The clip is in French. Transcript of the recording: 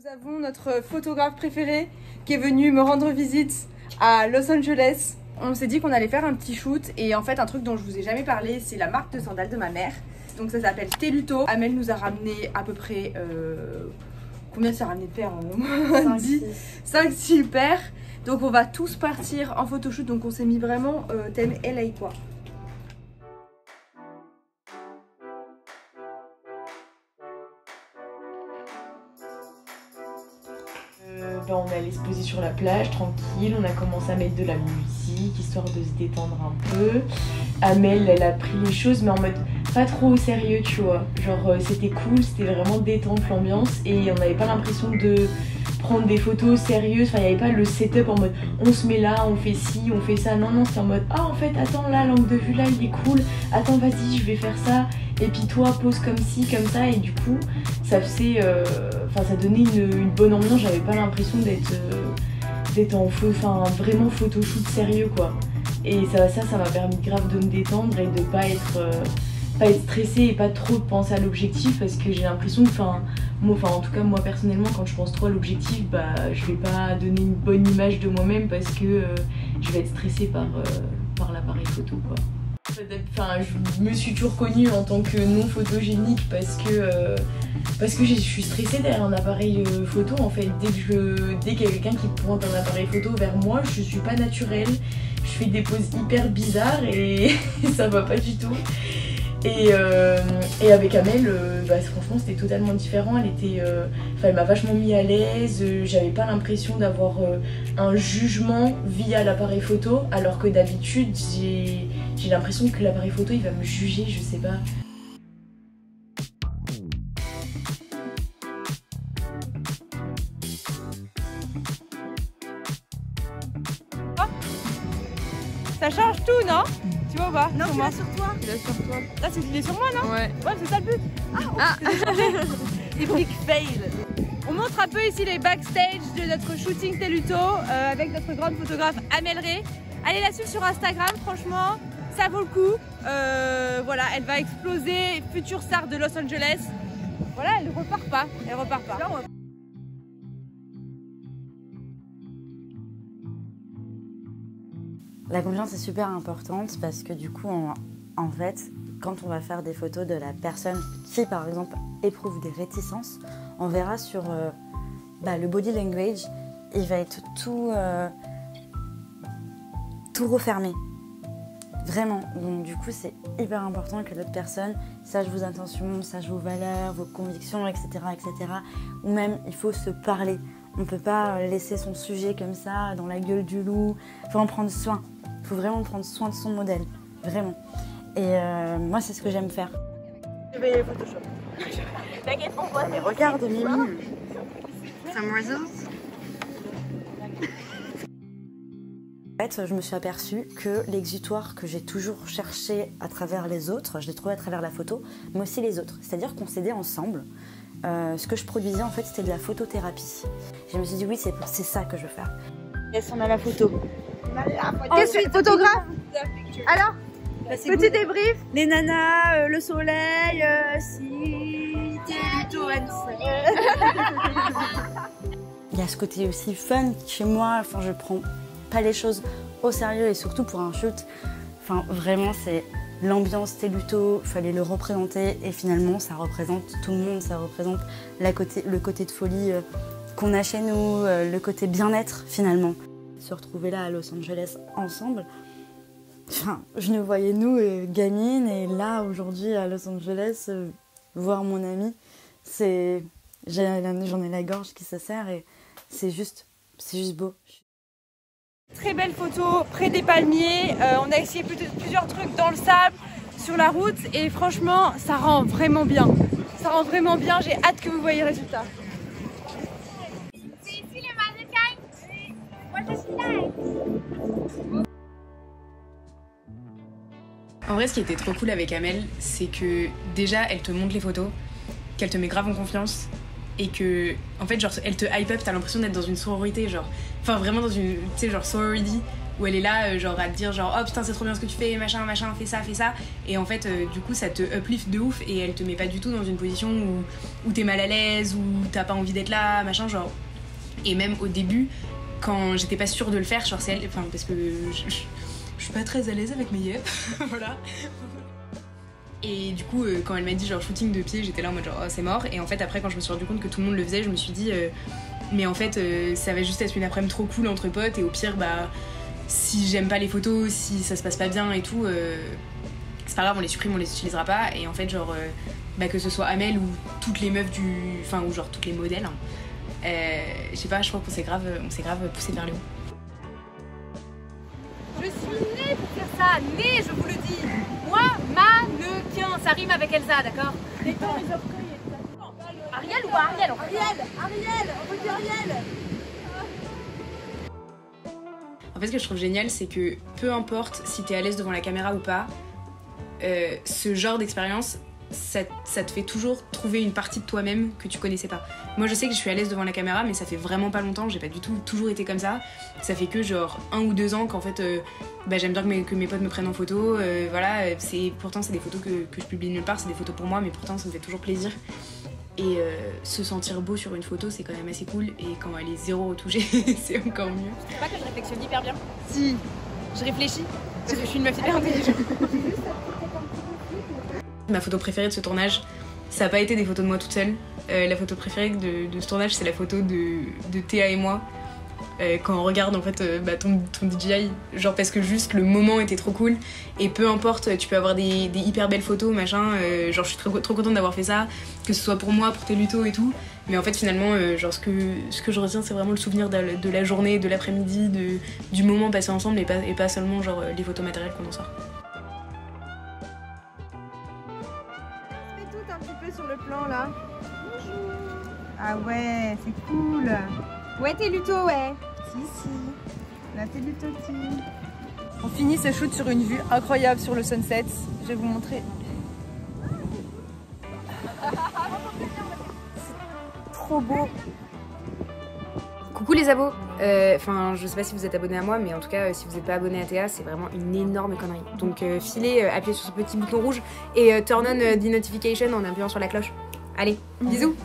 Nous avons notre photographe préféré qui est venu me rendre visite à Los Angeles. On s'est dit qu'on allait faire un petit shoot et en fait un truc dont je vous ai jamais parlé, c'est la marque de sandales de ma mère. Donc ça s'appelle Teluto. Amel nous a ramené à peu près... combien ça a ramené de paires? 5-6 paires. Donc on va tous partir en photoshoot, donc on s'est mis vraiment thème LA quoi. On est allé se poser sur la plage tranquille, on a commencé à mettre de la musique histoire de se détendre un peu. Amel elle a pris les choses mais en mode pas trop au sérieux tu vois, genre c'était cool, c'était vraiment détente l'ambiance et on n'avait pas l'impression de prendre des photos sérieuses, enfin il n'y avait pas le setup en mode on se met là, on fait ci, on fait ça, non c'était en mode ah en fait attends là l'angle de vue là il est cool, attends vas-y je vais faire ça et puis toi pose comme ci comme ça et du coup ça faisait ça donnait une bonne ambiance, j'avais pas l'impression d'être en vraiment photoshoot sérieux quoi. Et ça m'a permis grave de me détendre et de pas être stressée et pas trop penser à l'objectif parce que j'ai l'impression que en tout cas moi personnellement quand je pense trop à l'objectif je vais pas donner une bonne image de moi-même parce que je vais être stressée par l'appareil photo quoi. Je me suis toujours connue en tant que non photogénique parce que je suis stressée derrière un appareil photo en fait. Dès qu'il y a quelqu'un qui pointe un appareil photo vers moi, je suis pas naturelle, je fais des poses hyper bizarres et ça va pas du tout. Et avec Amel, franchement c'était totalement différent, elle m'a vachement mis à l'aise, j'avais pas l'impression d'avoir un jugement via l'appareil photo, alors que d'habitude j'ai l'impression que l'appareil photo il va me juger, je sais pas. Ça change tout, non? Tu vois ou pas? Non, il est sur toi. Il est sur toi. Là, il est sur moi, non? Ouais. Ouais, c'est ça le but. Des big fail. On montre un peu ici les backstage de notre shooting Teluto avec notre grande photographe Amel Ray. Allez la suivre sur Instagram, franchement, ça vaut le coup. Voilà, elle va exploser, future star de Los Angeles. Voilà, elle ne repart pas. Elle repart pas. La confiance est super importante parce que du coup, en fait, quand on va faire des photos de la personne qui, par exemple, éprouve des réticences, on verra sur le body language, il va être tout refermé. Vraiment. Donc du coup, c'est hyper important que l'autre personne sache vos intentions, sache vos valeurs, vos convictions, etc., etc. Ou même, il faut se parler. On ne peut pas laisser son sujet comme ça, dans la gueule du loup. Il faut en prendre soin. Il faut vraiment prendre soin de son modèle. Vraiment. Et moi, c'est ce que j'aime faire. Je vais Photoshop. T'inquiète, on voit. Mais regarde, Mimi. Some results. En fait, je me suis aperçue que l'exutoire que j'ai toujours cherché à travers les autres, je l'ai trouvé à travers la photo, mais aussi les autres. C'est-à-dire qu'on s'aidait ensemble. Ce que je produisais, en fait, c'était de la photothérapie. Je me suis dit, oui, c'est ça que je veux faire. Yes, on a la photo. Qu'est-ce que photographe? Alors, Petit débrief. les nanas, le soleil, si Teluto Il y a ce côté aussi fun chez moi. Je prends pas les choses au sérieux et surtout pour un shoot. Vraiment, c'est l'ambiance Teluto, il fallait le représenter et finalement, ça représente tout le monde. Ça représente le côté de folie qu'on a chez nous, le côté bien-être finalement. Se retrouver là à Los Angeles ensemble, je nous voyais nous gamines et là aujourd'hui à Los Angeles, voir mon ami, j'en ai la gorge qui se serre et c'est juste beau. Très belle photo près des palmiers. On a essayé plusieurs trucs dans le sable, sur la route et franchement ça rend vraiment bien. Ça rend vraiment bien, j'ai hâte que vous voyez le résultat. En vrai, ce qui était trop cool avec Amel, c'est que déjà, elle te montre les photos, qu'elle te met grave en confiance et que, en fait, genre, elle te hype up, t'as l'impression d'être dans une sororité, genre, vraiment dans une, tu sais, genre sorority où elle est là genre à te dire genre oh putain c'est trop bien ce que tu fais, machin, fais ça, et en fait du coup ça te uplift de ouf et elle te met pas du tout dans une position où t'es mal à l'aise, où t'as pas envie d'être là, machin genre. Et même au début quand j'étais pas sûre de le faire, genre c'est elle, enfin parce que je suis pas très à l'aise avec mes yeux, voilà. Et du coup quand elle m'a dit genre shooting de pied, j'étais là en mode genre oh c'est mort, et en fait après quand je me suis rendu compte que tout le monde le faisait, je me suis dit mais en fait ça va juste être une après-midi trop cool entre potes, et au pire bah si j'aime pas les photos, si ça se passe pas bien et tout, c'est pas grave, on les supprime, on les utilisera pas. Et en fait genre bah, que ce soit Amel ou toutes les meufs enfin ou genre toutes les modèles, hein, je sais pas, je crois qu'on s'est grave poussé vers le haut. Je suis née pour faire ça, née, je vous le dis. Moi, mannequin, ça rime avec Elsa, d'accord? Ariel ou pas Ariel? Ariel, on veut dire Ariel. En fait, ce que je trouve génial, c'est que peu importe si t'es à l'aise devant la caméra ou pas, ce genre d'expérience, ça te fait toujours trouver une partie de toi-même que tu connaissais pas. Moi, je sais que je suis à l'aise devant la caméra, mais ça fait vraiment pas longtemps, j'ai pas du tout toujours été comme ça. Ça fait que genre 1 ou 2 ans qu'en fait, bah, j'aime bien que mes potes me prennent en photo. Voilà, pourtant, c'est des photos que je publie nulle part, c'est des photos pour moi, mais pourtant, ça me fait toujours plaisir. Et se sentir beau sur une photo, c'est quand même assez cool. Et quand elle est 0 retouchée, c'est encore mieux. Je sais pas que je réfléchis hyper bien. Si, je réfléchis, parce que je suis une meuf hyper intelligente. Ma photo préférée de ce tournage, ça n'a pas été des photos de moi toute seule. La photo préférée de ce tournage, c'est la photo de Théa et moi. Quand on regarde en fait ton DJI, genre parce que juste le moment était trop cool, et peu importe, tu peux avoir des hyper belles photos, machin, genre je suis trop contente d'avoir fait ça, que ce soit pour moi, pour Teluto et tout, mais en fait finalement genre ce que je retiens, c'est vraiment le souvenir de la journée, de l'après-midi, du moment passé ensemble, et pas seulement genre les photos matérielles qu'on en sort. Fais tout un petit peu sur le plan là. Bonjour. Ah ouais, c'est cool. Ouais, Teluto, ouais. Si. La Teluto team. On finit ce shoot sur une vue incroyable sur le sunset. Je vais vous montrer. C'est trop beau. Coucou les abos. Enfin, je sais pas si vous êtes abonnés à moi, mais en tout cas, si vous n'êtes pas abonné à Théa, c'est vraiment une énorme connerie. Donc filez, appuyez sur ce petit bouton rouge et turn on the notification en appuyant sur la cloche. Allez, bisous.